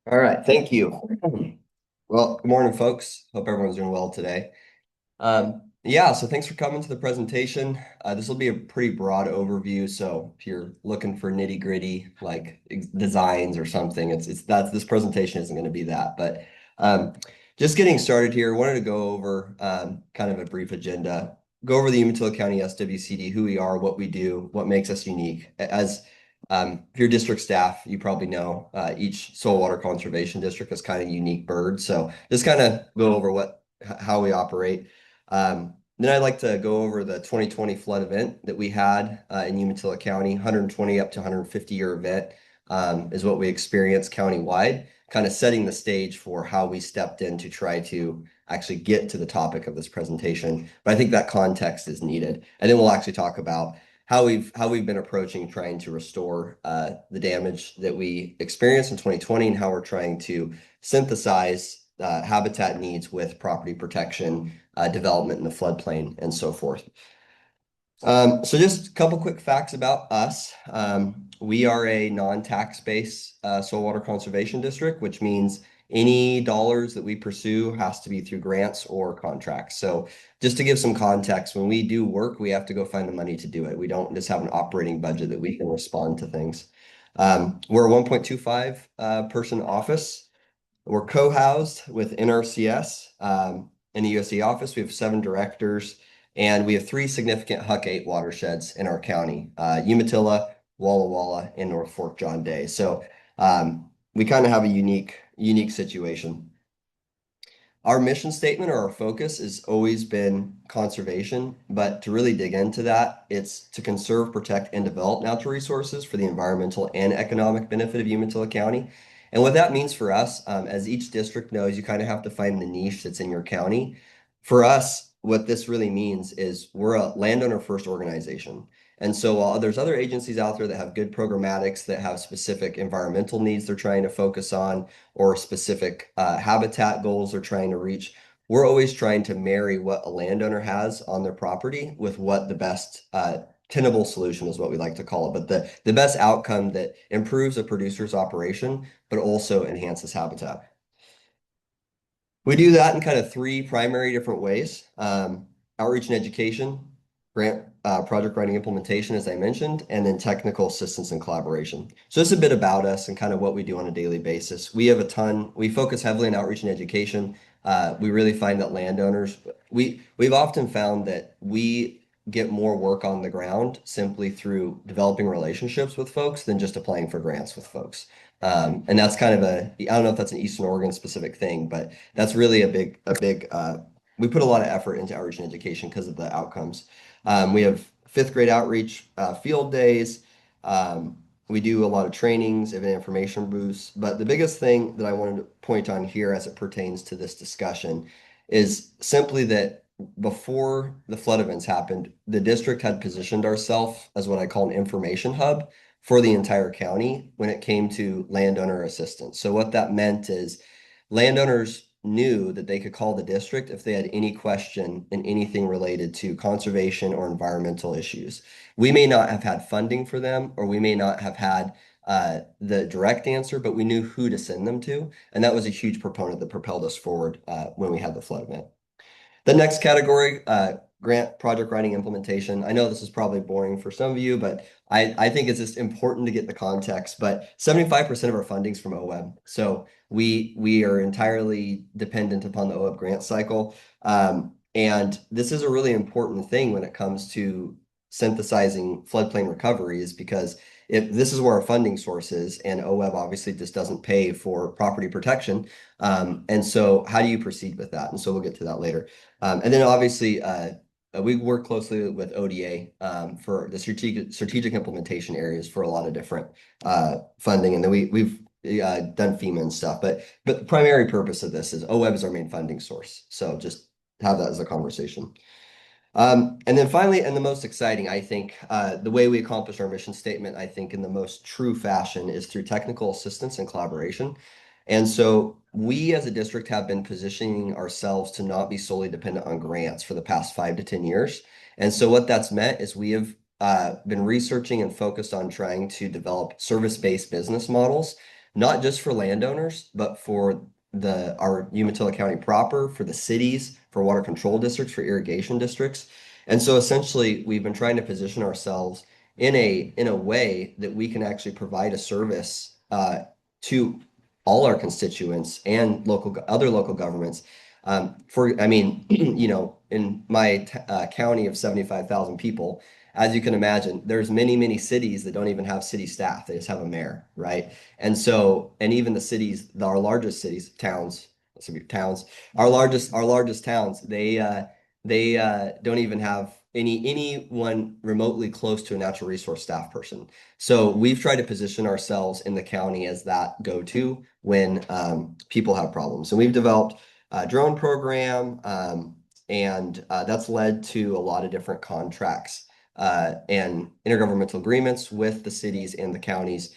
All right, thank you. Well, good morning, folks. Hope everyone's doing well today. Yeah, so thanks for coming to the presentation. This will be a pretty broad overview, so if you're looking for nitty-gritty like designs or something, it's that this presentation isn't going to be that. But um, just getting started here, wanted to go over kind of a brief agenda, go over the Umatilla County SWCD, who we are, what we do, what makes us unique. As if you're district staff, you probably know each soil water conservation district is kind of unique bird. So just kind of go over how we operate. Then I'd like to go over the 2020 flood event that we had in Umatilla County, 120 up to 150-year event is what we experienced countywide, kind of setting the stage for how we stepped in to try to actually get to the topic of this presentation. But I think that context is needed. And then we'll actually talk about how we've been approaching trying to restore the damage that we experienced in 2020 and how we're trying to synthesize habitat needs with property protection, development in the floodplain, and so forth. So just a couple quick facts about us. We are a non-tax base soil water conservation district, which means any dollars that we pursue has to be through grants or contracts. So just to give some context, when we do work, we have to go find the money to do it. We don't just have an operating budget that we can respond to things. We're a 1.25 person office. We're co-housed with NRCS in the USC office. We have 7 directors, and we have 3 significant Huck 8 watersheds in our county, Umatilla, Walla Walla, and North Fork John Day. So we kind of have a unique situation. Our mission statement or our focus has always been conservation, but to really dig into that, it's to conserve, protect, and develop natural resources for the environmental and economic benefit of Umatilla County. And what that means for us, as each district knows, you kind of have to find the niche that's in your county. For us, what this really means is we're a landowner first organization. And so while there's other agencies out there that have good programmatics that have specific environmental needs they're trying to focus on, or specific habitat goals they're trying to reach. We're always trying to marry what a landowner has on their property with what the best tenable solution is what we like to call it, but the best outcome that improves a producer's operation, but also enhances habitat. We do that in kind of 3 primary different ways. Outreach and education, grant project writing implementation, as I mentioned, and then technical assistance and collaboration. So this is a bit about us and kind of what we do on a daily basis. We focus heavily on outreach and education. We really find that landowners, we've often found that we get more work on the ground simply through developing relationships with folks than just applying for grants with folks. And that's kind of I don't know if that's an Eastern Oregon specific thing, but that's really we put a lot of effort into outreach and education because of the outcomes. We have 5th grade outreach field days. We do a lot of trainings, event information booths, but the biggest thing that I wanted to point on here as it pertains to this discussion is simply that before the flood events happened, the district had positioned ourselves as what I call an information hub for the entire county when it came to landowner assistance. So what that meant is landowners knew that they could call the district if they had any question in anything related to conservation or environmental issues. We may not have had funding for them, or we may not have had the direct answer, but we knew who to send them to. And that was a huge proponent that propelled us forward when we had the flood event. The next category, grant project writing implementation. I know this is probably boring for some of you, but I think it's just important to get the context. But 75% of our funding is from OWEB. So we are entirely dependent upon the OWEB grant cycle. And this is a really important thing when it comes to synthesizing floodplain recovery, is because if this is where our funding source is, and OWEB obviously just doesn't pay for property protection. And so how do you proceed with that? And so we'll get to that later. And then obviously, we work closely with ODA for the strategic implementation areas for a lot of different funding. And then we've done FEMA and stuff. But the primary purpose of this is OWEB is our main funding source. So just have that as a conversation. And then finally, and the most exciting, I think, the way we accomplish our mission statement, I think, in the most true fashion is through technical assistance and collaboration. And so we as a district have been positioning ourselves to not be solely dependent on grants for the past 5 to 10 years. And so what that's meant is we have been researching and focused on trying to develop service-based business models not just for landowners, but for our Umatilla County proper, for the cities, for water control districts, for irrigation districts. And so essentially, we've been trying to position ourselves in a way that we can actually provide a service to all our constituents and other local governments. I mean, in my county of 75,000 people, as you can imagine, there's many, many cities that don't even have city staff. They just have a mayor, right? And even the cities, our largest cities, towns, let's see, towns, our largest towns, they don't even have anyone remotely close to a natural resource staff person. So we've tried to position ourselves in the county as that go-to when people have problems. And we've developed a drone program, and that's led to a lot of different contracts and intergovernmental agreements with the cities and the counties,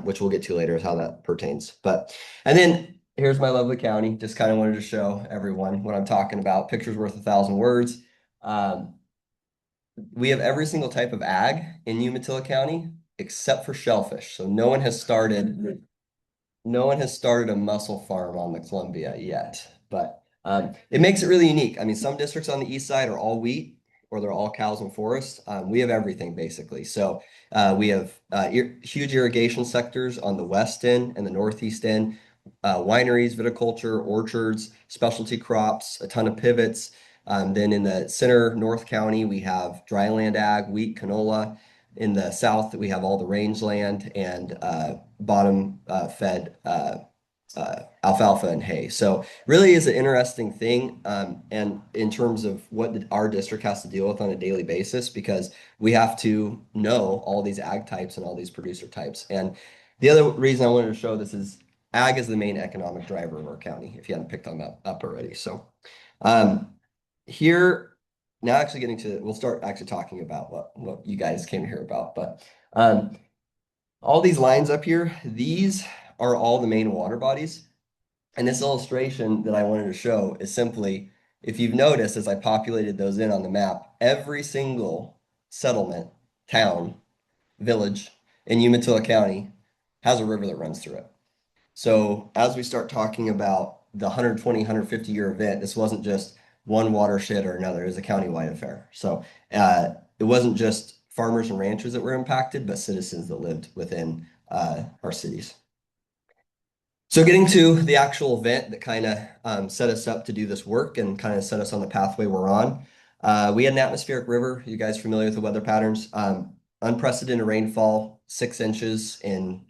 which we'll get to later is how that pertains. And then here's my lovely county. Just kind of wanted to show everyone what I'm talking about. Picture's worth 1,000 words. Um, we have every single type of ag in Umatilla County except for shellfish. So no one has started a mussel farm on the Columbia yet, but it makes it really unique. I mean, some districts on the east side are all wheat or they're all cows and forest. We have everything basically. So we have huge irrigation sectors on the west end and the northeast end, wineries, viticulture, orchards, specialty crops, a ton of pivots. Then in the center North County, we have dryland ag, wheat, canola. In the south, we have all the rangeland and bottom fed alfalfa and hay. So really is an interesting thing. And in terms of what our district has to deal with on a daily basis, because we have to know all these ag types and all these producer types. And the other reason I wanted to show this is ag is the main economic driver of our county, if you hadn't picked on that up already. So here now actually we'll start actually talking about what you guys came to hear about. But all these lines up here, these are all the main water bodies. And this illustration that I wanted to show is simply, if you've noticed, as I populated those in on the map, every single settlement, town, village in Umatilla County has a river that runs through it. So as we start talking about the 120, 150-year event, this wasn't just one watershed or another, it was a countywide affair. So it wasn't just farmers and ranchers that were impacted, but citizens that lived within our cities. So getting to the actual event that kind of set us up to do this work and kind of set us on the pathway we're on. We had an atmospheric river. You guys familiar with the weather patterns? Unprecedented rainfall, 6 inches in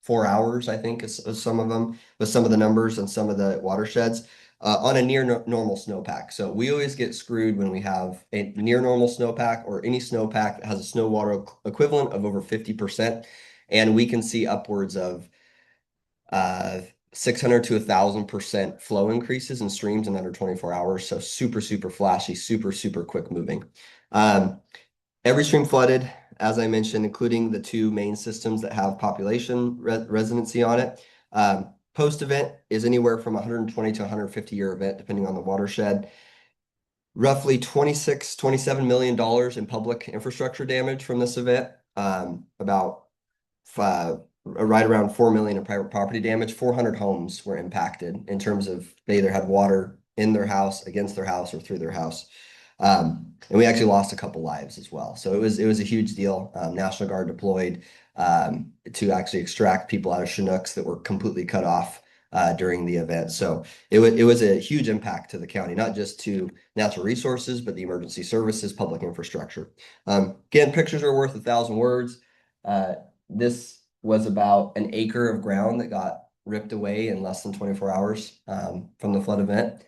4 hours, I think, is some of them, with some of the numbers and some of the watersheds on a near normal snowpack. So we always get screwed when we have a near normal snowpack or any snowpack that has a snow water equivalent of over 50%. And we can see upwards of 600 to 1,000% flow increases in streams in under 24 hours. So super, super flashy, super, super quick moving. Every stream flooded, as I mentioned, including the two main systems that have population residency on it. Post-event is anywhere from 120 to 150-year event, depending on the watershed. Roughly $27 million in public infrastructure damage from this event. About right around 4 million in private property damage. 400 homes were impacted in terms of they either had water in their house, against their house, or through their house. And we actually lost a couple lives as well. So it was a huge deal. National Guard deployed to actually extract people out of Chinooks that were completely cut off during the event. So it was a huge impact to the county, not just to natural resources, but the emergency services, public infrastructure. Again, pictures are worth 1,000 words. This was about an acre of ground that got ripped away in less than 24 hours from the flood event.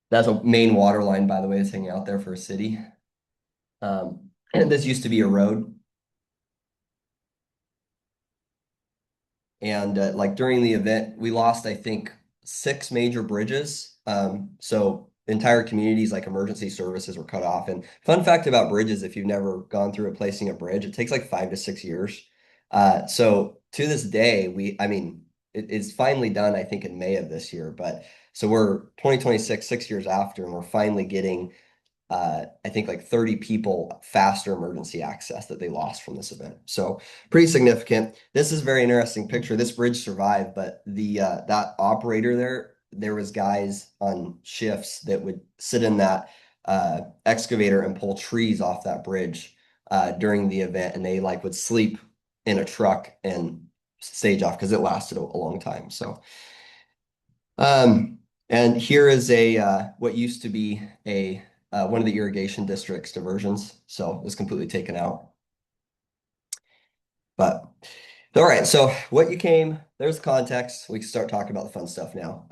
That's a main water line, by the way, that's hanging out there for a city. And this used to be a road. And like during the event, we lost, I think, 6 major bridges. So entire communities like emergency services were cut off. And fun fact about bridges, if you've never gone through replacing a bridge, it takes like 5 to 6 years. So to this day, I mean, it's finally done, I think, in May of this year. But so we're 2026, 6 years after, and we're finally getting I think like 30 people faster emergency access that they lost from this event. So pretty significant. This is a very interesting picture. This bridge survived, but the that operator there was guys on shifts that would sit in that excavator and pull trees off that bridge during the event, and they like would sleep in a truck and stage off because it lasted a long time. So, and here is a what used to be a one of the irrigation district's diversions. So it was completely taken out. But all right, so what you came, there's the context. We can start talking about the fun stuff now.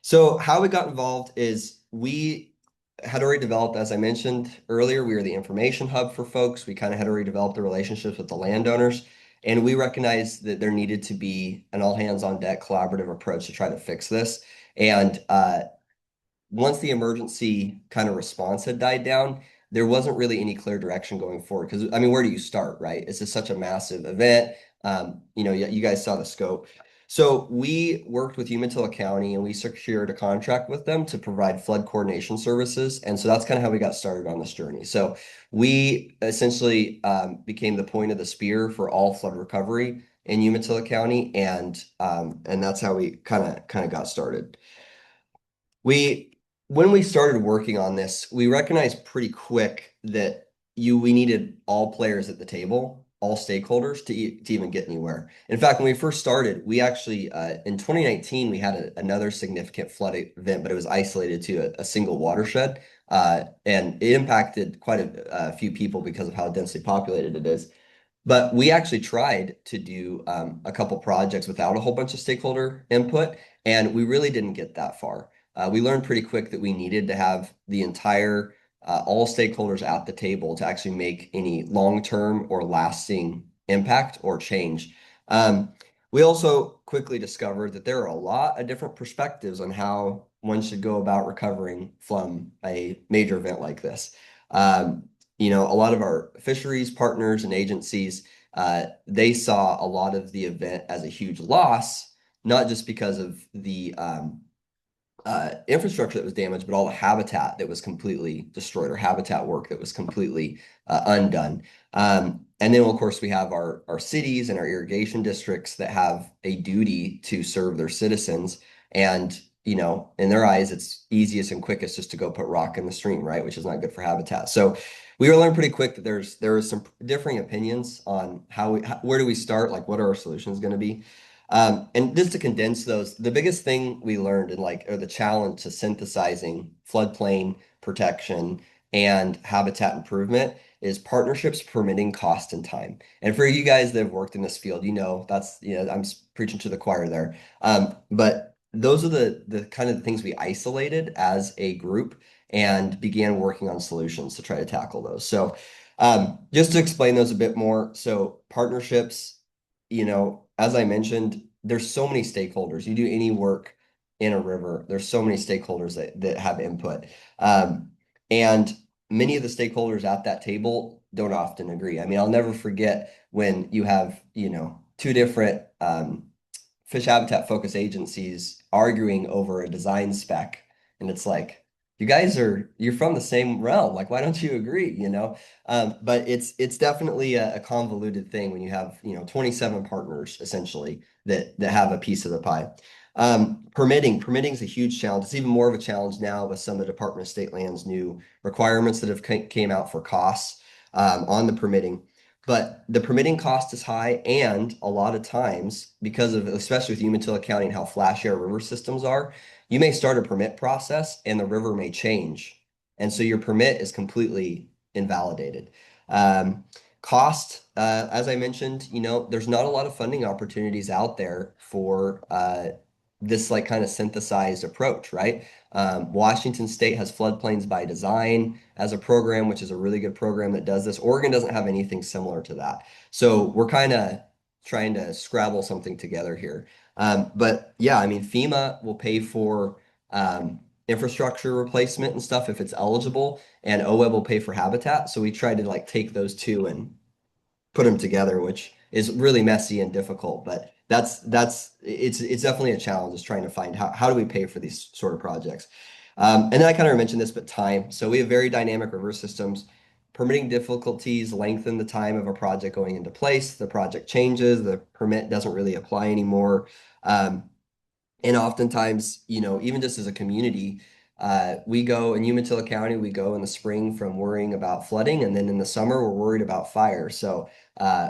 So how we got involved is we had already developed, as I mentioned earlier, we were the information hub for folks. We kind of had already developed the relationships with the landowners, and we recognized that there needed to be an all hands on deck collaborative approach to try to fix this. And once the emergency kind of response had died down, there wasn't really any clear direction going forward. Because I mean, where do you start, right? It's just such a massive event. You guys saw the scope. So we worked with Umatilla County and we secured a contract with them to provide flood coordination services. And so that's kind of how we got started on this journey. So we essentially became the point of the spear for all flood recovery in Umatilla County, and that's how we kind of got started. We when we started working on this, we recognized pretty quick that we needed all players at the table, all stakeholders to even get anywhere. In fact, when we first started, we actually in 2019 we had another significant flood event, but it was isolated to a single watershed, and it impacted quite a few people because of how densely populated it is. But we actually tried to do a couple projects without a whole bunch of stakeholder input, and we really didn't get that far. We learned pretty quick that we needed to have the entire all stakeholders at the table to actually make any long-term or lasting impact or change. Um, we also quickly discovered that there are a lot of different perspectives on how one should go about recovering from a major event like this. A lot of our fisheries partners and agencies, they saw a lot of the event as a huge loss, not just because of the infrastructure that was damaged, but all the habitat that was completely destroyed or habitat work that was completely undone. And then, of course, we have our cities and our irrigation districts that have a duty to serve their citizens. And, in their eyes, it's easiest and quickest just to go put rock in the stream, right? Which is not good for habitat. So we learned pretty quick that there is some differing opinions on where do we start, like what are our solutions going to be. And just to condense those, the biggest thing we learned or the challenge to synthesizing floodplain protection and habitat improvement is partnerships, permitting, cost, and time. And for you guys that have worked in this field, I'm preaching to the choir there. But those are the kind of things we isolated as a group and began working on solutions to try to tackle those. So just to explain those a bit more, so partnerships, as I mentioned, there's so many stakeholders. You do any work in a river, there's so many stakeholders that have input. And many of the stakeholders at that table don't often agree. I mean, I'll never forget when you have, two different fish habitat focus agencies arguing over a design spec. And it's like, you're from the same realm. Like, why don't you agree? But it's definitely a convoluted thing when you have, 27 partners essentially that have a piece of the pie. Permitting is a huge challenge. It's even more of a challenge now with some of the Department of State Land's new requirements that have came out for costs on the permitting. But the permitting cost is high, and a lot of times, because of, especially with Umatilla County and how flashy our river systems are, you may start a permit process and the river may change. And so your permit is completely invalidated. Cost, as I mentioned, there's not a lot of funding opportunities out there for this like kind of synthesized approach, right? Washington State has floodplains by design as a program, which is a really good program that does this. Oregon doesn't have anything similar to that. So we're kind of trying to scrabble something together here. But yeah, I mean, FEMA will pay for infrastructure replacement and stuff if it's eligible, and OWEB will pay for habitat. So we tried to like take those two and put them together, which is really messy and difficult. But it's definitely a challenge is trying to find how do we pay for these sort of projects. And then I kind of mentioned this, but time. So we have very dynamic river systems. Permitting difficulties lengthen the time of a project going into place. The project changes, the permit doesn't really apply anymore. Um, and oftentimes, even just as a community, we go in Umatilla County, we go in the spring from worrying about flooding, and then in the summer, we're worried about fire. So,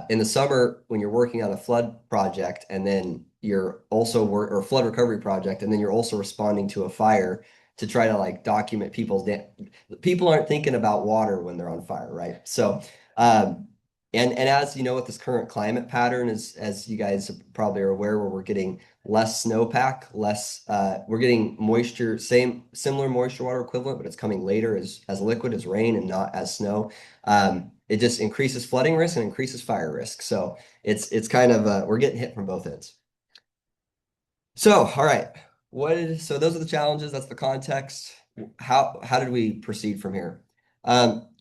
in the summer, when you're working on a flood project, and then you're also work or flood recovery project, and then you're also responding to a fire to try to like document people aren't thinking about water when they're on fire, right? So, um, and as you know, with this current climate pattern, as you guys probably are aware, where we're getting less snowpack, we're getting moisture, similar moisture water equivalent, but it's coming later as liquid as rain and not as snow. It just increases flooding risk and increases fire risk. So it's kind of we're getting hit from both ends. So, all right. So those are the challenges, that's the context. How did we proceed from here?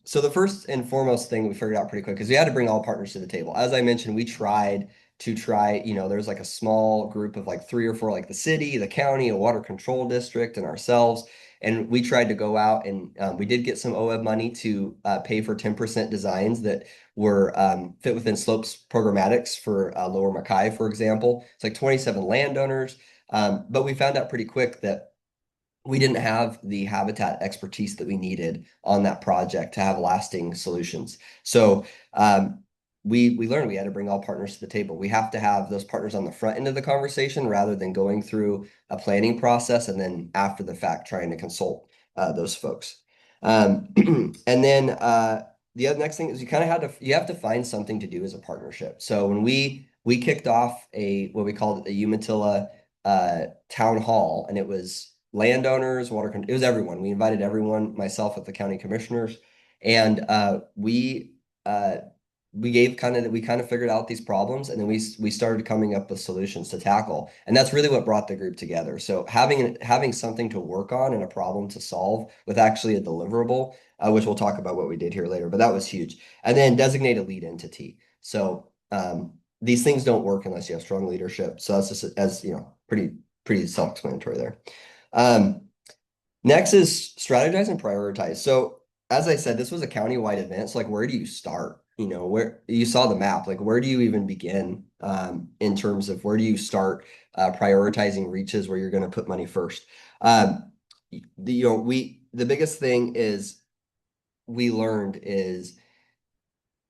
So the first and foremost thing we figured out pretty quick is we had to bring all partners to the table. As I mentioned, we tried to try, there's like a small group of like three or four, like the city, the county, a water control district, and ourselves. And we tried to go out and we did get some OEB money to pay for 10% designs that were fit within slopes programmatics for Lower Mackay, for example. It's like 27 landowners. But we found out pretty quick that we didn't have the habitat expertise that we needed on that project to have lasting solutions. So we learned we had to bring all partners to the table. We have to have those partners on the front end of the conversation rather than going through a planning process and then after the fact trying to consult those folks. And then the other next thing is you have to find something to do as a partnership. So when we kicked off what we called a Umatilla town hall, and it was landowners, it was everyone. We invited everyone, myself with the county commissioners, and uh, we kind of figured out these problems, and then we started coming up with solutions to tackle, and that's really what brought the group together. So having something to work on and a problem to solve with actually a deliverable, which we'll talk about what we did here later, but that was huge. And then designate a lead entity. So these things don't work unless you have strong leadership. So that's just as pretty self-explanatory there. Um, Next is strategize and prioritize. So as I said, this was a county-wide event. So like, where do you start? Where you saw the map, like where do you even begin in terms of where do you start prioritizing reaches where you're going to put money first? The biggest thing is we learned is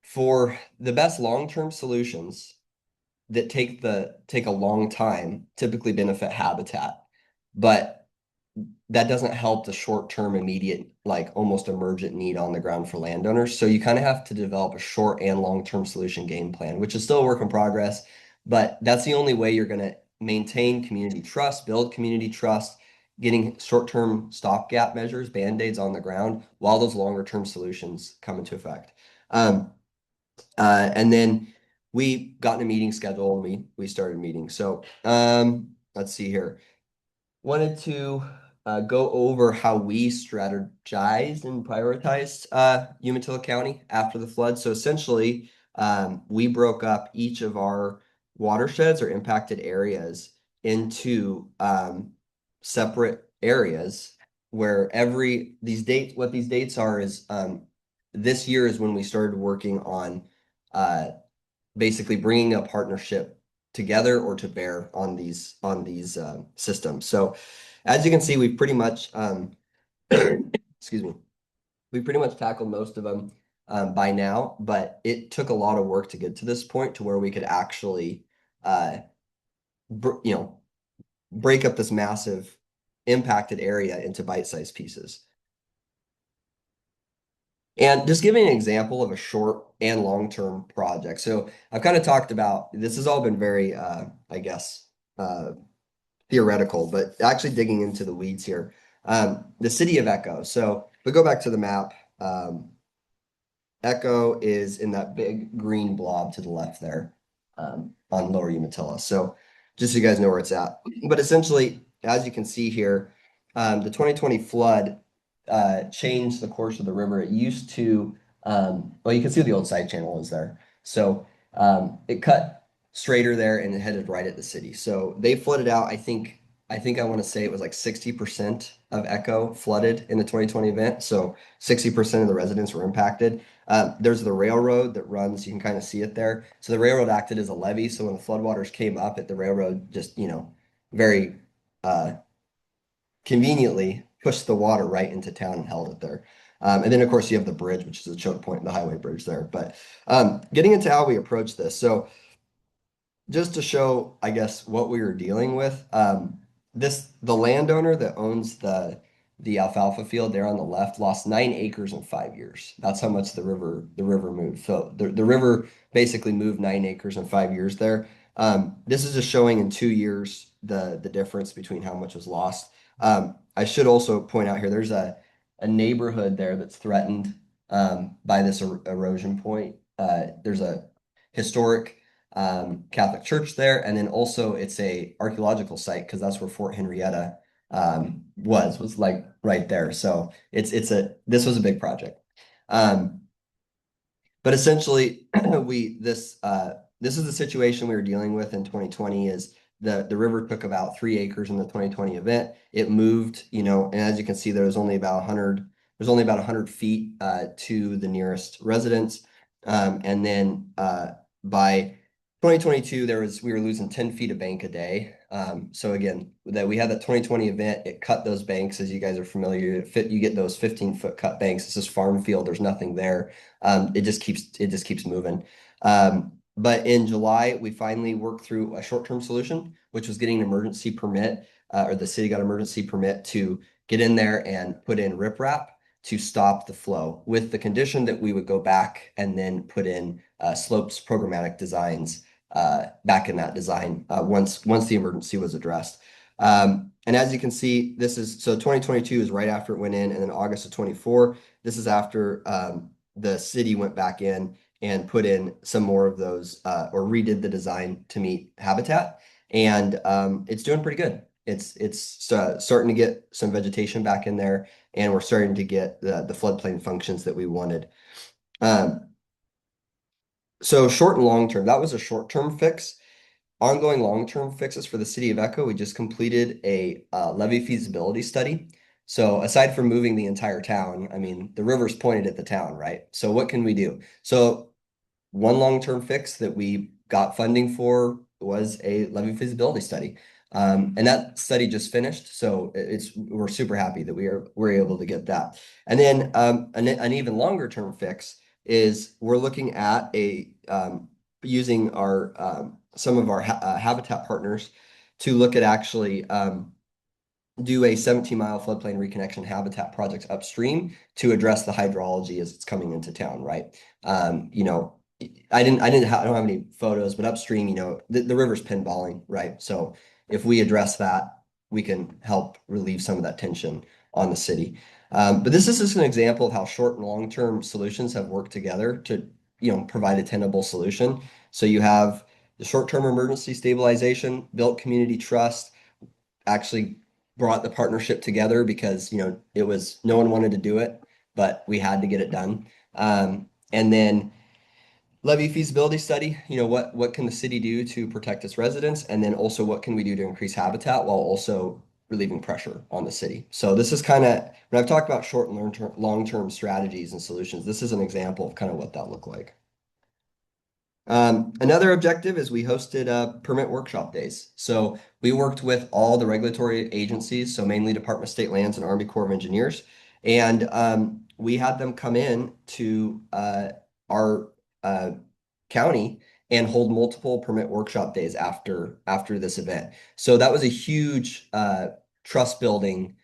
for the best long-term solutions that take a long time typically benefit habitat, but that doesn't help the short-term, immediate, like almost emergent need on the ground for landowners. So you kind of have to develop a short and long-term solution game plan, which is still a work in progress, but that's the only way you're going to maintain community trust, build community trust, getting short-term stopgap measures, band-aids on the ground while those longer-term solutions come into effect. And then we got in a meeting schedule and we started meeting. So let's see here. Wanted to go over how we strategized and prioritized Umatilla County after the flood. So essentially, we broke up each of our watersheds or impacted areas into separate areas where what these dates are is this year is when we started working on uh, basically bringing a partnership together or to bear on these systems. So as you can see, we've pretty much excuse me, we pretty much tackled most of them by now, but it took a lot of work to get to this point to where we could actually uh, break up this massive impacted area into bite-sized pieces. And just giving an example of a short and long-term project. So I've kind of talked about this has all been very, I guess, theoretical, but actually digging into the weeds here. The city of Echo. So if we go back to the map, Echo is in that big green blob to the left there on Lower Umatilla. So just so you guys know where it's at. But essentially, as you can see here, the 2020 flood changed the course of the river. It used to, well, you can see the old side channel is there. So it cut straighter there and it headed right at the city. So they flooded out, I think, I think I want to say it was like 60% of Echo flooded in the 2020 event. So 60% of the residents were impacted. There's the railroad that runs, you can kind of see it there. So the railroad acted as a levee. So when the floodwaters came up at the railroad, just, very uh, conveniently pushed the water right into town and held it there. And then, of course, you have the bridge, which is a choke point, the highway bridge there. But getting into how we approach this. So just to show, I guess, what we were dealing with. The landowner that owns the alfalfa field there on the left lost 9 acres in 5 years. That's how much the river moved. So the river basically moved 9 acres in 5 years there. This is just showing in 2 years the difference between how much was lost. I should also point out here, there's a neighborhood there that's threatened by this erosion point. There's a historic Catholic church there, and then also it's a archaeological site because that's where Fort Henrietta was like right there. So this was a big project. Um, but essentially, this is the situation we were dealing with in 2020 is the river took about 3 acres in the 2020 event. It moved, and as you can see, there's only about 100 feet to the nearest residence. And then by 2022, we were losing 10 feet of bank a day. So again, that we had that 2020 event, it cut those banks, as you guys are familiar. You get those 15-foot cut banks. This is farm field, there's nothing there. It just keeps moving. But in July, we finally worked through a short-term solution, which was getting an emergency permit, or the city got an emergency permit to get in there and put in riprap to stop the flow, with the condition that we would go back and then put in slopes programmatic designs back in that design once the emergency was addressed. And as you can see, 2022 is right after it went in, and then August of 24, this is after the city went back in and put in some more of those or redid the design to meet habitat. And it's doing pretty good. It's starting to get some vegetation back in there, and we're starting to get the floodplain functions that we wanted. So short and long term, that was a short-term fix. Ongoing long-term fixes for the city of Echo, we just completed a levee feasibility study. So aside from moving the entire town, I mean, the river's pointed at the town, right? So what can we do? So one long-term fix that we got funding for was a levee feasibility study. And that study just finished, so we're super happy that we're able to get that. And then an even longer term fix is we're looking at using some of our habitat partners to look at actually do a 17-mile floodplain reconnection habitat project upstream to address the hydrology as it's coming into town, right? I don't have any photos, but upstream, the river's pinballing, right? So if we address that, we can help relieve some of that tension on the city. But this is just an example of how short and long-term solutions have worked together to, provide a tenable solution. So you have the short-term emergency stabilization, built community trust, actually brought the partnership together because, it was no one wanted to do it, but we had to get it done. And then levy feasibility study, what can the city do to protect its residents? And then also what can we do to increase habitat while also relieving pressure on the city? So this is kind of, when I've talked about short and long-term strategies and solutions, this is an example of kind of what that looked like. Another objective is we hosted permit workshop days. So we worked with all the regulatory agencies, so mainly Department of State Lands and Army Corps of Engineers. And we had them come in to our county and hold multiple permit workshop days after this event. So that was a huge trust building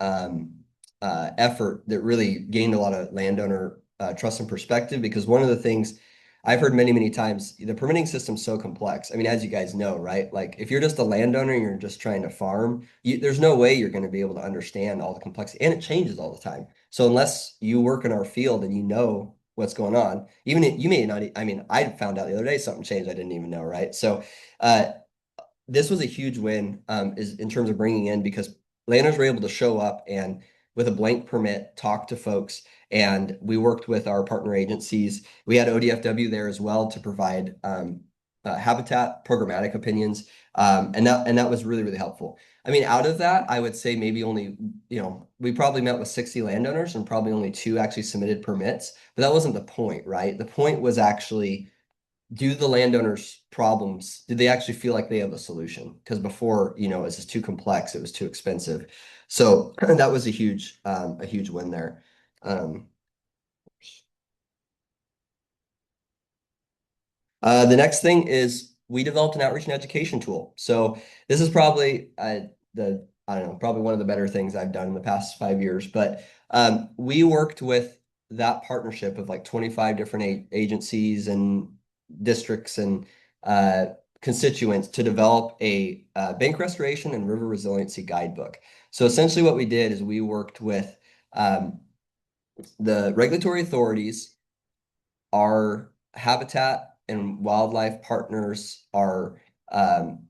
effort that really gained a lot of landowner trust and perspective, because one of the things I've heard many, many times, the permitting system's so complex. I mean, as you guys know, right? Like if you're just a landowner and you're just trying to farm, there's no way you're going to be able to understand all the complexity, and it changes all the time. So unless you work in our field and you know what's going on, even if you may not, I mean, I found out the other day something changed I didn't even know, right? So this was a huge win is in terms of bringing in, because landowners were able to show up and with a blank permit talk to folks, and we worked with our partner agencies. We had ODFW there as well to provide habitat programmatic opinions, and that was really, really helpful. I mean, out of that, I would say maybe only, we probably met with 60 landowners and probably only two actually submitted permits, but that wasn't the point, right? The point was actually, do the landowners' problems, did they actually feel like they have a solution? Because before, it was just too complex, it was too expensive. So that was a huge win there. Um, the next thing is we developed an outreach and education tool. So this is probably I don't know, probably one of the better things I've done in the past 5 years. But we worked with that partnership of like 25 different agencies and districts and uh, constituents to develop a bank restoration and river resiliency guidebook. So essentially, what we did is we worked with um, the regulatory authorities, our habitat and wildlife partners, our um,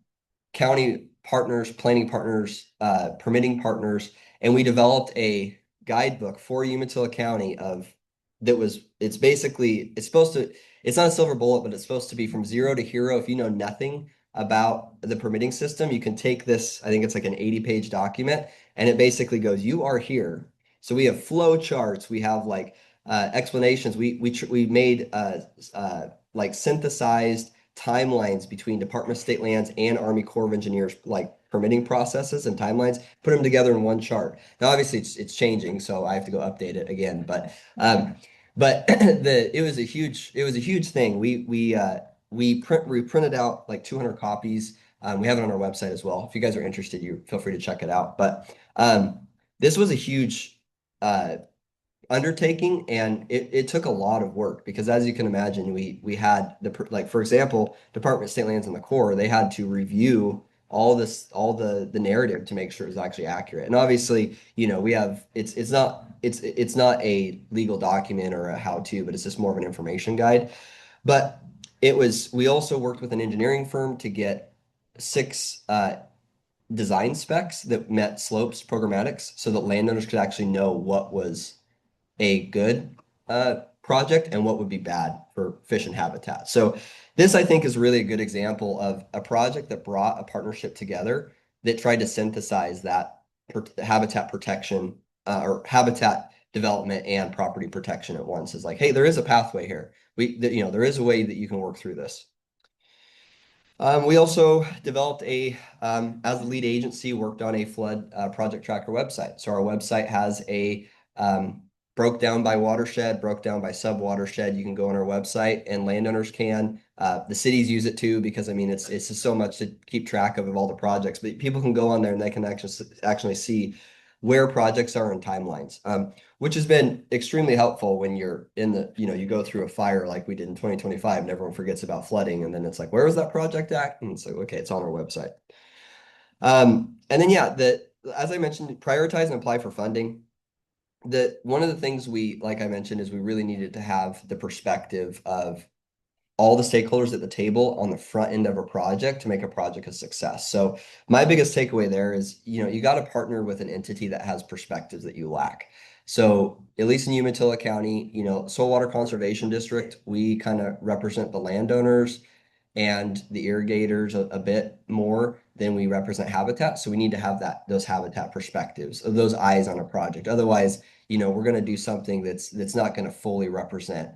county partners, planning partners, permitting partners, and we developed a guidebook for Umatilla County of that was it's basically it's not a silver bullet, but it's supposed to be from zero to hero. If you know nothing about the permitting system, you can take this, I think it's like an 80-page document, and it basically goes, you are here. So we have flow charts, we have like explanations. We made like synthesized timelines between Department of State Lands and Army Corps of Engineers, like permitting processes and timelines, put them together in one chart. Now, obviously, it's changing, so I have to go update it again. But it was a huge thing. We printed out like 200 copies. We have it on our website as well. If you guys are interested, you feel free to check it out. But this was a huge uh, undertaking, and it took a lot of work because, as you can imagine, we had like, for example, Department of State Lands and the Corps, they had to review all the narrative to make sure it was actually accurate. And obviously, we have it's not a legal document or a how-to, but it's just more of an information guide. But we also worked with an engineering firm to get six design specs that met slopes programmatics so that landowners could actually know what was a good project and what would be bad for fish and habitat. So this, I think, is really a good example of a project that brought a partnership together that tried to synthesize that habitat protection or habitat development and property protection at once. Is like, hey, there is a pathway here. There is a way that you can work through this. We also developed as the lead agency, worked on a flood project tracker website. So our website has broke down by watershed, broke down by sub watershed. You can go on our website and landowners can. The cities use it too because I mean it's just so much to keep track of all the projects. But people can go on there and they can actually see where projects are in timelines. Which has been extremely helpful when you're you go through a fire like we did in 2025 and everyone forgets about flooding. And then it's like, where was that project at? And it's like, okay, it's on our website. And then, yeah, as I mentioned, prioritize and apply for funding. One of the things like I mentioned, is we really needed to have the perspective of all the stakeholders at the table on the front end of a project to make a project a success. So my biggest takeaway there is, you got to partner with an entity that has perspectives that you lack. So at least in Umatilla County, Soil Water Conservation District, we kind of represent the landowners and the irrigators a bit more than we represent habitat. So we need to have those habitat perspectives, those eyes on a project. Otherwise, we're going to do something that's not going to fully represent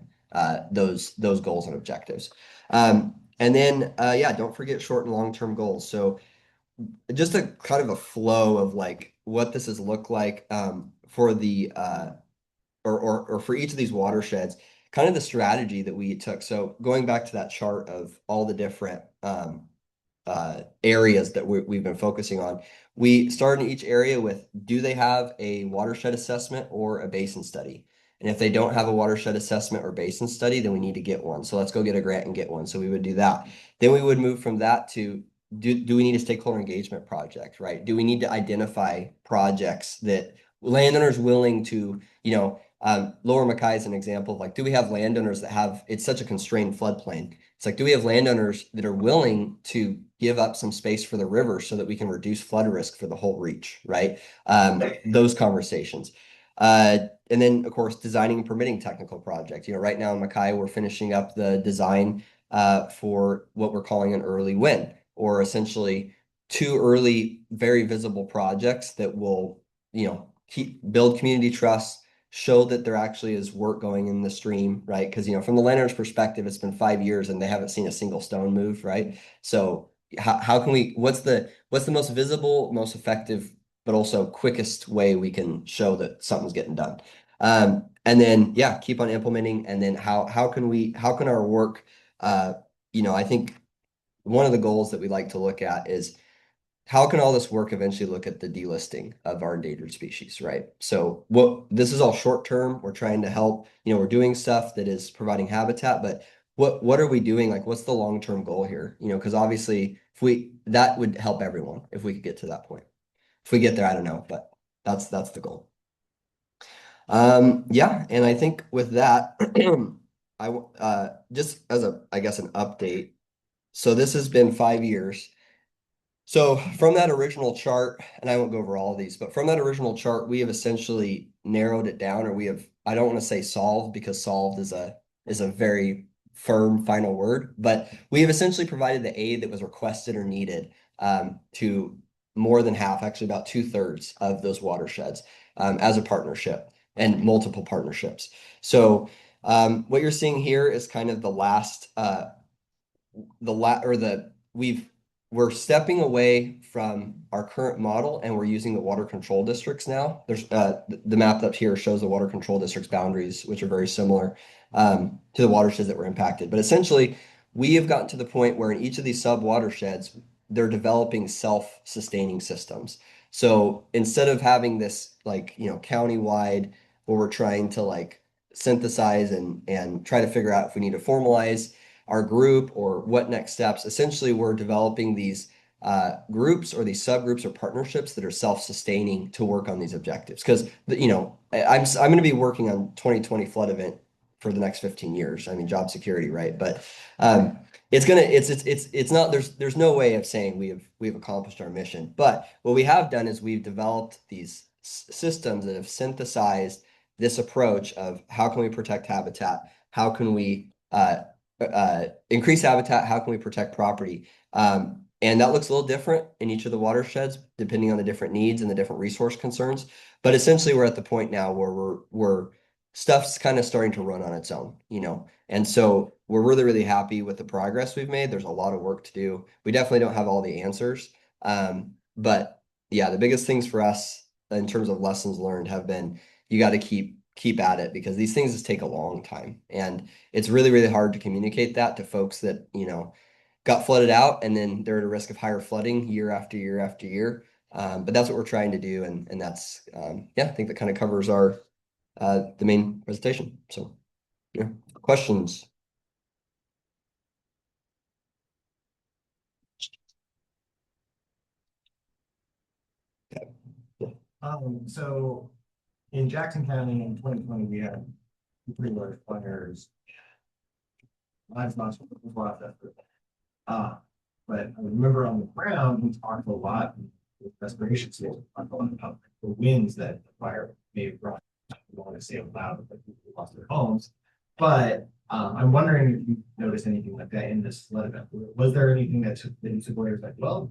those goals and objectives. And then, yeah, don't forget short and long-term goals. So just a kind of a flow of like what this has looked like for the or for each of these watersheds, kind of the strategy that we took. So going back to that chart of all the different areas that we've been focusing on. We start in each area with, do they have a watershed assessment or a basin study? And if they don't have a watershed assessment or basin study, then we need to get one. So let's go get a grant and get one. So we would do that. Then we would move from that to, do we need a stakeholder engagement project, right? Do we need to identify projects that landowners willing to, Lower Mackay is an example of like, do we have landowners that it's such a constrained floodplain? It's like, do we have landowners that are willing to give up some space for the river so that we can reduce flood risk for the whole reach, right? Those conversations. And then, of course, designing and permitting technical projects. Right now in Mackay, we're finishing up the design for what we're calling an early win, or essentially two early, very visible projects that will, keep build community trust, show that there actually is work going in the stream, right? Because, from the landowner's perspective, it's been 5 years and they haven't seen a single stone move, right? So how can we, what's the most visible, most effective, but also quickest way we can show that something's getting done? And then, yeah, keep on implementing. And then how can our work, I think one of the goals that we like to look at is how can all this work eventually look at the delisting of our endangered species, right? So this is all short term. We're trying to help, we're doing stuff that is providing habitat, but what are we doing? Like, what's the long-term goal here? Because obviously if that would help everyone if we could get to that point. If we get there, I don't know, but that's the goal. Yeah, and I think with that, just as I guess an update. So this has been 5 years. So from that original chart, and I won't go over all of these, but from that original chart, we have essentially narrowed it down, or I don't want to say solved because solved is a very firm final word, but we have essentially provided the aid that was requested or needed to more than half, actually about 2/3 of those watersheds as a partnership and multiple partnerships. So what you're seeing here is kind of the last the la or the we're stepping away from our current model and we're using the water control districts now. There's the map up here shows the water control districts boundaries, which are very similar to the watersheds that were impacted. But essentially, we have gotten to the point where in each of these sub watersheds, they're developing self-sustaining systems. So instead of having this like, county-wide where we're trying to like synthesize and try to figure out if we need to formalize our group or what next steps. Essentially, we're developing these groups or these subgroups or partnerships that are self-sustaining to work on these objectives. Because I'm going to be working on 2020 flood event for the next 15 years. I mean, job security, right? But it's not there's no way of saying we've accomplished our mission. But what we have done is we've developed these systems that have synthesized this approach of how can we protect habitat, how can we increase habitat, how can we protect property? And that looks a little different in each of the watersheds, depending on the different needs and the different resource concerns. But essentially, we're at the point now where we're stuff's kind of starting to run on its own. And so we're really, really happy with the progress we've made. There's a lot of work to do. We definitely don't have all the answers. But yeah, the biggest things for us in terms of lessons learned have been you got to keep at it because these things just take a long time. And it's really, really hard to communicate that to folks that, got flooded out and then they're at a risk of higher flooding year after year after year. But that's what we're trying to do. And that's, yeah, I think that kind of covers the main presentation. So, yeah, questions? Okay. Yeah. So in Jackson County in 2020, we had pretty large fires. Mine's not so much that. Uh, but I remember on the ground, we talked a lot with restoration skills, talked a lot about the winds that the fire may have brought. I don't want to say out loud, but people lost their homes. But I'm wondering if you noticed anything like that in this flood event. Was there anything that took away like, well,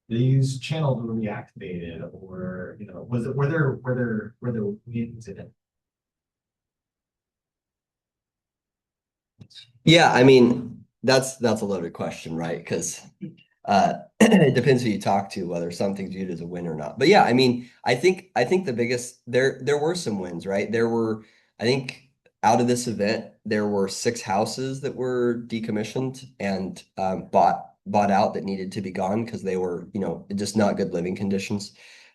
these channels were reactivated, or was it were there winds in it? Yeah, I mean, that's a loaded question, right? Because it depends who you talk to, whether something's viewed as a win or not. But yeah, I mean, I think the biggest there were some wins, right? I think out of this event, there were 6 houses that were decommissioned and bought out that needed to be gone because they were, just not good living conditions.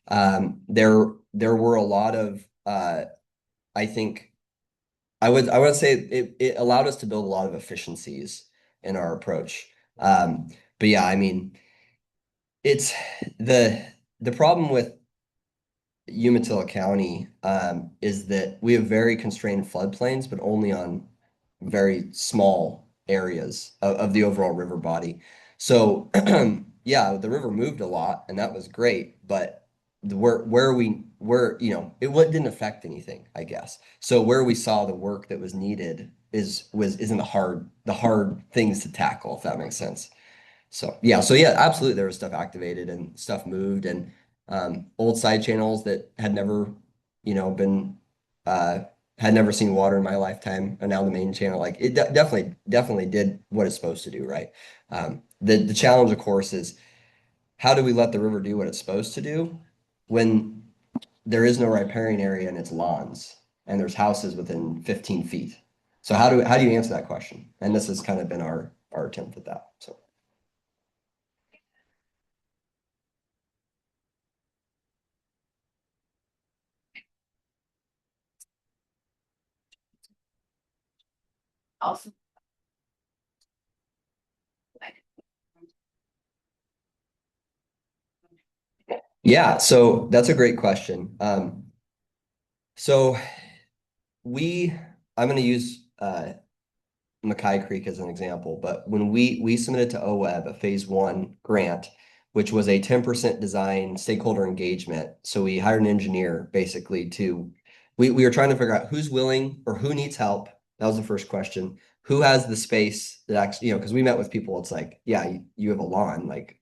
There were a lot of I think I would say it allowed us to build a lot of efficiencies in our approach. But yeah, I mean, it's the the problem with Umatilla County is that we have very constrained floodplains, but only on very small areas of the overall river body. So yeah, the river moved a lot, and that was great, but where didn't affect anything, I guess. So where we saw the work that was needed isn't the hard things to tackle, if that makes sense. So yeah, absolutely, there was stuff activated and stuff moved, and old side channels that had never, been uh, had never seen water in my lifetime, and now the main channel, like it definitely did what it's supposed to do, right? The challenge, of course, is how do we let the river do what it's supposed to do when there is no riparian area and it's lawns and there's houses within 15 feet? So how do you answer that question? And this has kind of been our attempt at that. So. Also, Yeah, so that's a great question. So we, I'm going to use Mackay Creek as an example, but when we submitted to OWEB a phase one grant, which was a 10% design stakeholder engagement. So we hired an engineer basically we were trying to figure out who's willing or who needs help. That was the first question. Who has the space that actually, because we met with people, it's like, yeah, you have a lawn, like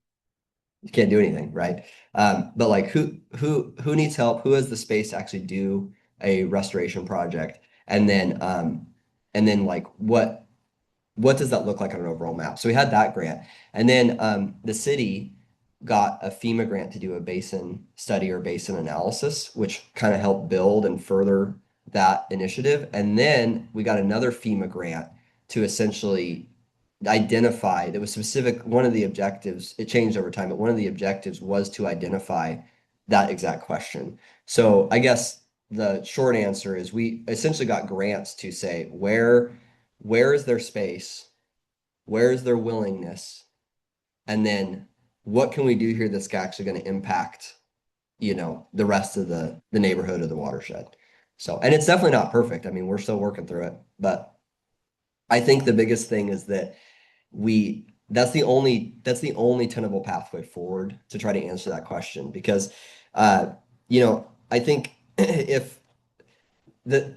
you can't do anything, right? But like who needs help? Who has the space to actually do a restoration project? And then like what does that look like on an overall map? So we had that grant. And then the city got a FEMA grant to do a basin study or basin analysis, which kind of helped build and further that initiative. And then we got another FEMA grant to essentially identify that was specific. One of the objectives, it changed over time, but one of the objectives was to identify that exact question. So I guess the short answer is we essentially got grants to say where is their space? Where is their willingness? And then what can we do here that's actually going to impact, the rest of the neighborhood of the watershed? So, and it's definitely not perfect. I mean, we're still working through it, but I think the biggest thing is that that's the only tenable pathway forward to try to answer that question because I think if the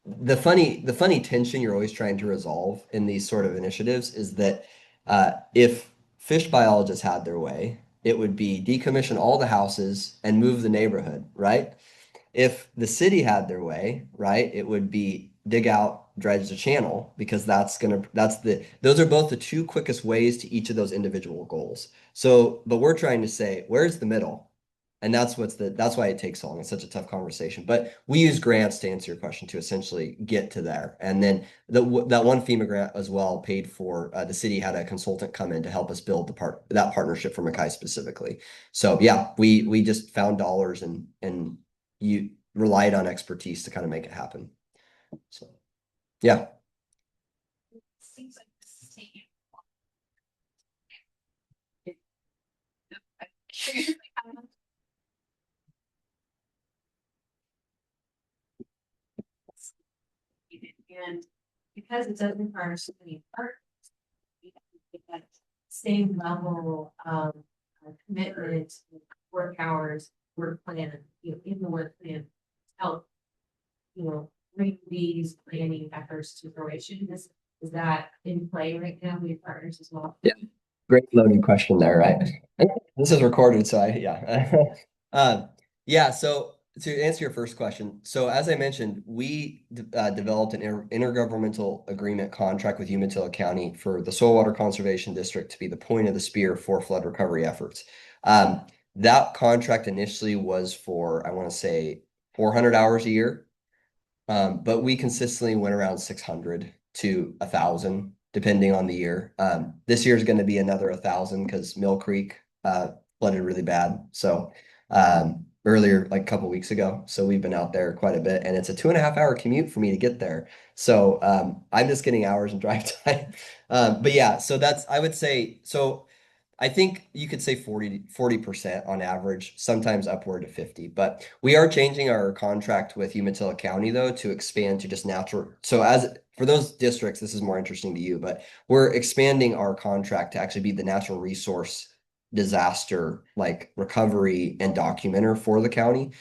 the funny tension you're always trying to resolve in these sort of initiatives is that if fish biologists had their way, it would be decommission all the houses and move the neighborhood, right? If the city had their way, right, it would be dig out, dredge the channel because those are both the two quickest ways to each of those individual goals. So, but we're trying to say, where's the middle? And that's why it takes so long. It's such a tough conversation. But we use grants to answer your question to essentially get to there. And then that one FEMA grant as well paid for the city had a consultant come in to help us build that partnership for Mackay specifically. So yeah, we just found dollars and you relied on expertise to kind of make it happen. So yeah. seems like this is taking. And because it doesn't require so many parts, we have to get that same level of commitment, work hours, work plan, in the work plan, help, bring these planning efforts to fruition. Is that in play right now with partners as well? Yeah. Great loaded question there, right? This is recorded, so yeah. Yeah, so to answer your first question, so as I mentioned, we developed an intergovernmental agreement contract with Umatilla County for the Soil Water Conservation District to be the point of the spear for flood recovery efforts. That contract initially was for, I want to say, 400 hours a year. But we consistently went around 600 to 1,000, depending on the year. This year is going to be another 1,000 because Mill Creek flooded really bad. So earlier, like a couple weeks ago. So we've been out there quite a bit, and it's a 2.5 hour commute for me to get there. So I'm just getting hours and drive time. But yeah, so I would say, so I think you could say 40% on average, sometimes upward to 50. But we are changing our contract with Umatilla County though to expand to just natural. So as for those districts, this is more interesting to you, but we're expanding our contract to actually be the natural resource disaster like recovery and documenter for the county.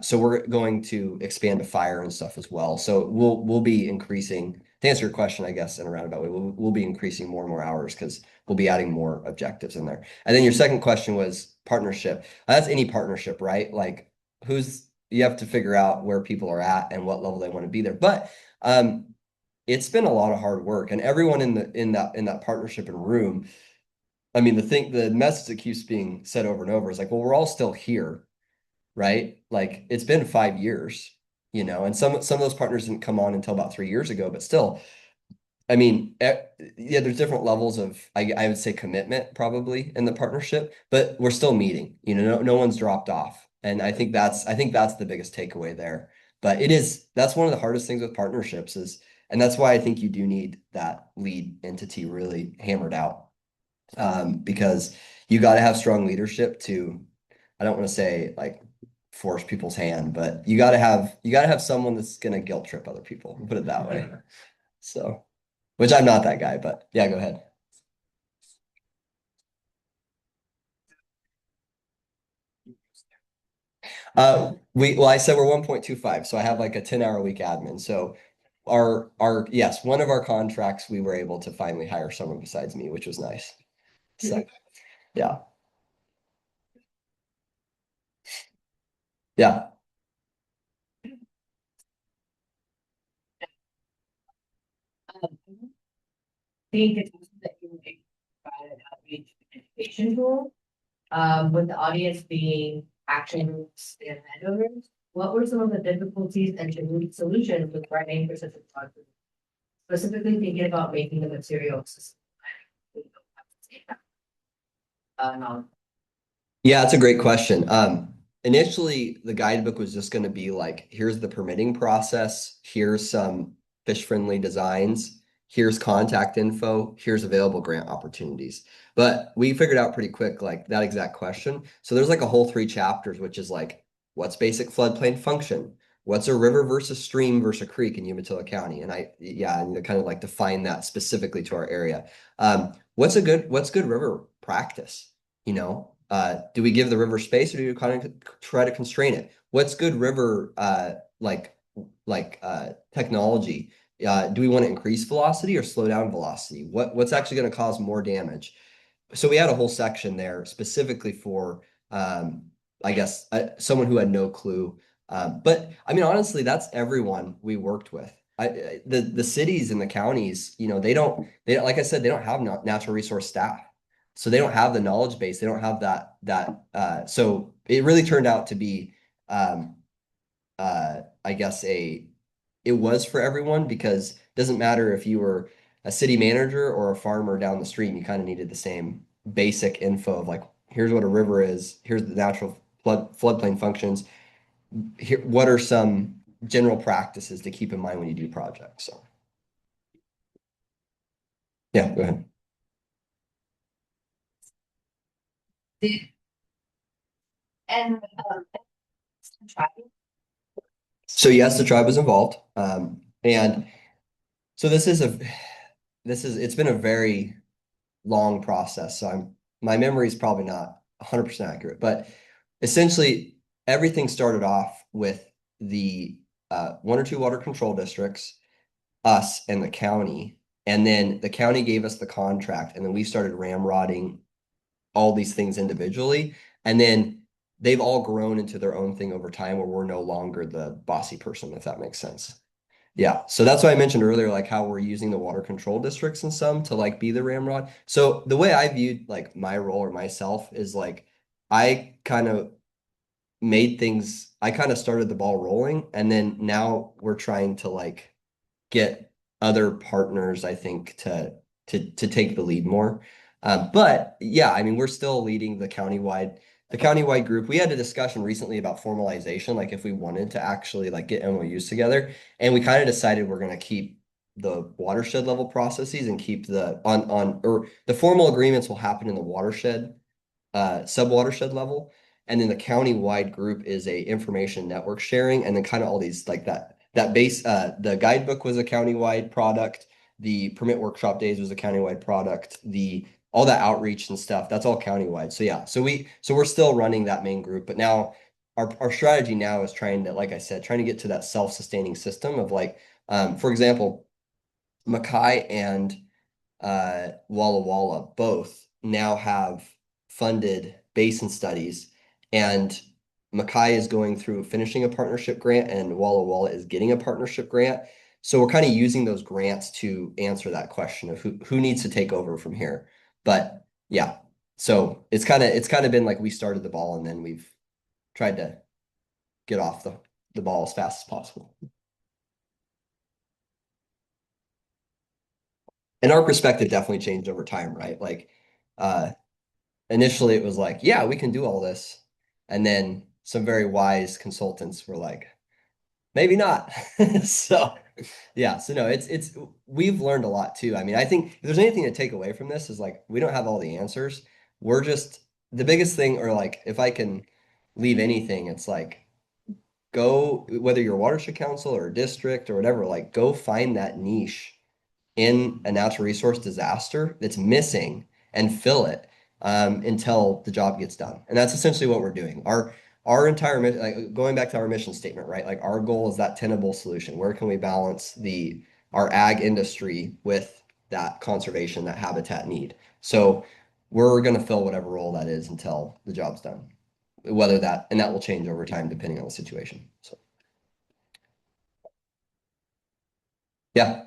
So we're going to expand to fire and stuff as well. So we'll be increasing, to answer your question, I guess, in a roundabout way, we'll be increasing more and more hours because we'll be adding more objectives in there. And then your second question was partnership. That's any partnership, right? Like you have to figure out where people are at and what level they want to be there. But it's been a lot of hard work, and everyone in that partnership and room. I mean, the message that keeps being said over and over is like, well, we're all still here, right? Like it's been 5 years, and some of those partners didn't come on until about 3 years ago, but still, I mean, yeah, there's different levels of, I would say, commitment probably in the partnership, but we're still meeting. No one's dropped off, and I think that's the biggest takeaway there. But that's one of the hardest things with partnerships and that's why I think you do need that lead entity really hammered out, because you got to have strong leadership to, I don't want to say like force people's hand, but you got to have someone that's gonna guilt trip other people, put it that way. So. Which I'm not that guy, but yeah, go ahead. Well, I said we're 1.25, so I have like a 10-hour week admin. So yes, one of our contracts, we were able to finally hire someone besides me, which was nice. So yeah, yeah. Um, think it's also that you would provide an outreach and education tool, with the audience being action groups and landowners. What were some of the difficulties and solutions with writing for such a project? Specifically thinking about making the materials. No. Yeah, it's a great question. Initially, the guidebook was just going to be like, here's the permitting process, here's some fish-friendly designs, here's contact info, here's available grant opportunities. But we figured out pretty quick, like that exact question. So there's like a whole 3 chapters, which is like, what's basic floodplain function? What's a river versus stream versus a creek in Umatilla County? And I need to kind of like define that specifically to our area. What's good river practice? Do we give the river space or do we kind of try to constrain it? What's good river technology? Do we want to increase velocity or slow down velocity? What's actually going to cause more damage? So we had a whole section there specifically for I guess someone who had no clue. But I mean, honestly, that's everyone we worked with. The cities and the counties, they like I said, they don't have natural resource staff. So they don't have the knowledge base. They don't have so it really turned out to be um, I guess it was for everyone because it doesn't matter if you were a city manager or a farmer down the street, you kind of needed the same basic info of like, here's what a river is, here's the natural floodplain functions. Here, what are some general practices to keep in mind when you do projects? So yeah, go ahead. And try. So yes, the tribe was involved. And so it's been a very long process. So my memory is probably not 100% accurate, but essentially everything started off with the one or two water control districts, us and the county. And then the county gave us the contract, and then we started ramrodding all these things individually. And then they've all grown into their own thing over time where we're no longer the bossy person, if that makes sense. Yeah. So that's why I mentioned earlier, like how we're using the water control districts and some to like be the ramrod. So the way I viewed like my role or myself is like I kind of I kind of started the ball rolling, and then now we're trying to like get other partners, I think, to take the lead more. But yeah, I mean, we're still leading the countywide group. We had a discussion recently about formalization, like if we wanted to actually like get MOUs together, and we kind of decided we're going to keep the watershed level processes and keep the on or the formal agreements will happen in the watershed sub-watershed level. And then the county-wide group is a information network sharing, and then kind of all these like that base. The guidebook was a county-wide product. The permit workshop days was a county-wide product. The all that outreach and stuff, that's all countywide. So yeah, so we're still running that main group, but now our strategy now is trying to, like I said, trying to get to that self-sustaining system of like, for example, Mackay and Walla Walla both now have funded basin studies, and Mackay is going through finishing a partnership grant, and Walla Walla is getting a partnership grant. So we're kind of using those grants to answer that question of who needs to take over from here. But yeah, so it's kind of been like we started the ball and then we've tried to get off the ball as fast as possible. And our perspective definitely changed over time, right? Like uh initially it was like, yeah, we can do all this. And then some very wise consultants were like, maybe not. So yeah, so no, it's we've learned a lot too. I mean, I think if there's anything to take away from this is like we don't have all the answers. We're just the biggest thing, or like if I can leave anything, it's like go whether you're a watershed council or a district or whatever, like go find that niche in a natural resource disaster that's missing and fill it until the job gets done. And that's essentially what we're doing. Our entire like going back to our mission statement, right? Like our goal is that tenable solution. Where can we balance our ag industry with that conservation, that habitat need? So we're going to fill whatever role that is until the job's done. Whether that and that will change over time depending on the situation. So yeah.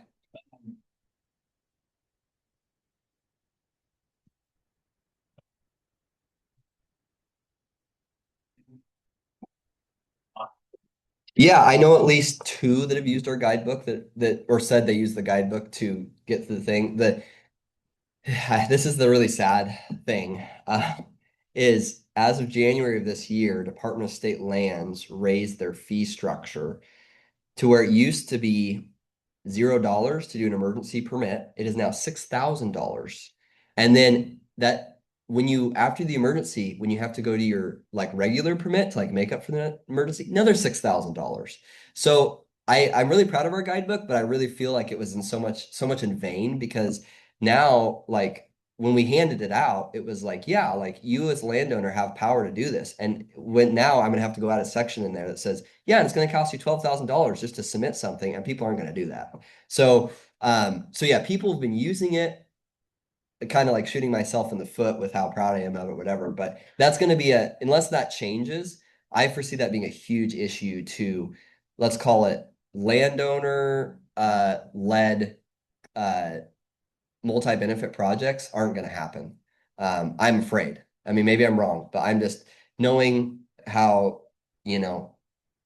Yeah, I know at least two that have used our guidebook that or said they use the guidebook to get to the thing. This is the really sad thing. Is as of January of this year, Department of State lands raised their fee structure to where it used to be $0 to do an emergency permit. It is now $6,000. And then that when you after the emergency, when you have to go to your like regular permit to like make up for the emergency, another $6,000. So I'm really proud of our guidebook, but I really feel like it was in so much in vain because now like when we handed it out, it was like, yeah, like you as landowner have power to do this. And when now I'm gonna have to go add a section in there that says, yeah, and it's gonna cost you $12,000 just to submit something, and people aren't gonna do that. So so yeah, people have been using it, kind of like shooting myself in the foot with how proud I am of it, whatever. But that's gonna be unless that changes, I foresee that being a huge issue to, let's call it landowner led uh multi-benefit projects aren't going to happen. I'm afraid. I mean, maybe I'm wrong, but I'm just knowing how, you know,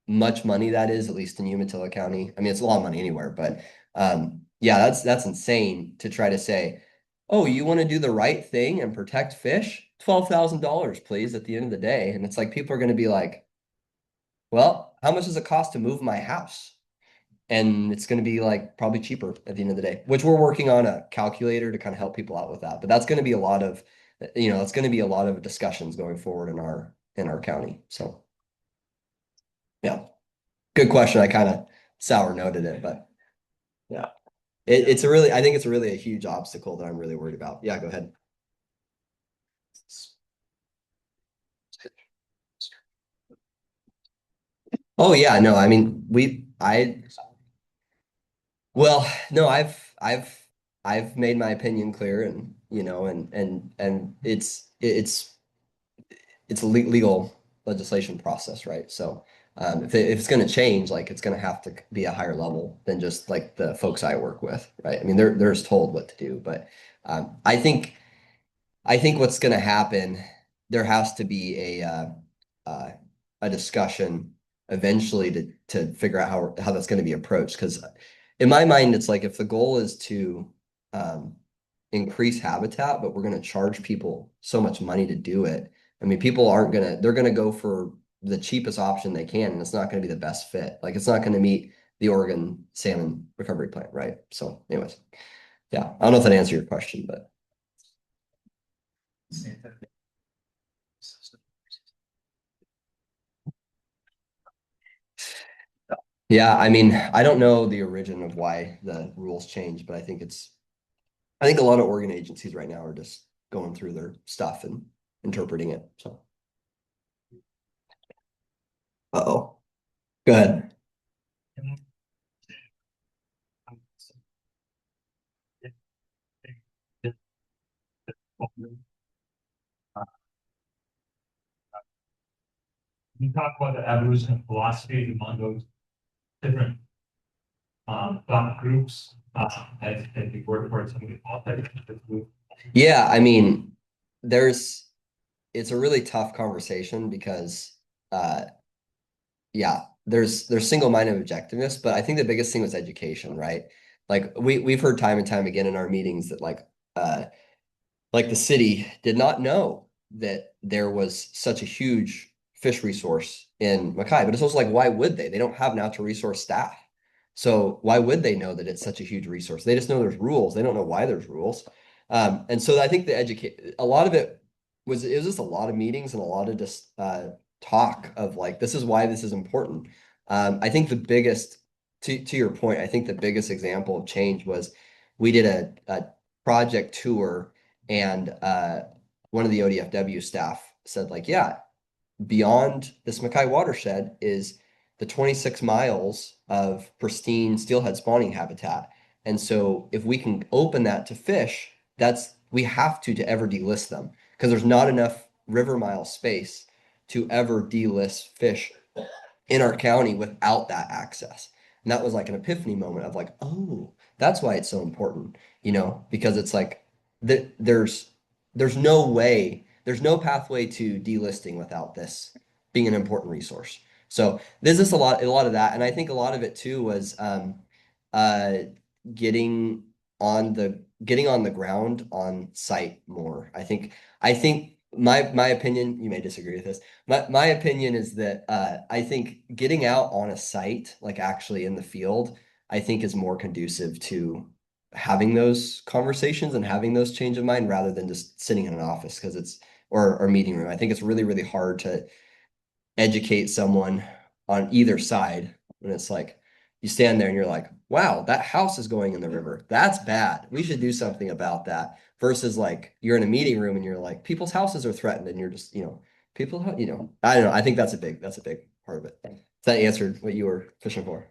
much money that is, at least in Umatilla County. I mean, it's a lot of money anywhere, but yeah, that's insane to try to say, oh, you want to do the right thing and protect fish? $12,000, please, at the end of the day. And it's like people are going to be like, well, how much does it cost to move my house? And it's going to be like probably cheaper at the end of the day, which we're working on a calculator to kind of help people out with that. But that's going to be a lot of, it's going to be a lot of discussions going forward in our county. So yeah, good question. I kind of sour noted it, but yeah, it's a really, I think it's really a huge obstacle that I'm really worried about. Yeah, go ahead. Oh yeah, no, I mean, well, no, I've made my opinion clear and, and it's a legal legislation process, right? So if it's going to change, like it's going to have to be a higher level than just like the folks I work with, right? I mean, they're just told what to do, but I think what's going to happen, there has to be uh, a discussion eventually to figure out how that's going to be approached. Because in my mind, it's like if the goal is to um, increase habitat, but we're going to charge people so much money to do it. I mean, people aren't gonna, they're going to go for the cheapest option they can, and it's not going to be the best fit. Like it's not going to meet the Oregon salmon recovery plan, right? So, anyways, yeah, I don't know if that answered your question, but yeah, I mean, I don't know the origin of why the rules changed, but I think a lot of Oregon agencies right now are just going through their stuff and interpreting it. So. Uh-oh. Go ahead. You talk about the evolution of philosophy among those different thought groups as you work towards some of the multi. Yeah, I mean, there's it's a really tough conversation because uh yeah, there's single-minded objectiveness, but I think the biggest thing was education, right? Like we've heard time and time again in our meetings that like the city did not know that there was such a huge fish resource in Mackay. But it's also like, why would they? They don't have natural resource staff. So why would they know that it's such a huge resource? They just know there's rules. They don't know why there's rules. And so I think a lot of it was just a lot of meetings and a lot of just talk of like, this is why this is important. I think the biggest, to your point, I think the biggest example of change was we did a project tour and one of the ODFW staff said, like, yeah, beyond this Mackay watershed is the 26 miles of pristine steelhead spawning habitat. And so if we can open that to fish, we have to ever delist them because there's not enough river mile space to ever delist fish in our county without that access. And that was like an epiphany moment of like, oh, that's why it's so important, because it's like that there's no way, there's no pathway to delisting without this being an important resource. So there's just a lot of that. And I think a lot of it too was uh getting getting on the ground on site more. I think my opinion, you may disagree with this. My opinion is that I think getting out on a site, like actually in the field, I think is more conducive to having those conversations and having those change of mind rather than just sitting in an office because or meeting room. I think it's really, really hard to educate someone on either side when it's like you stand there and you're like, wow, that house is going in the river. That's bad. We should do something about that. Versus like you're in a meeting room and you're like, people's houses are threatened, and you're just, people, I don't know. I think that's a big part of it. That answered what you were fishing for.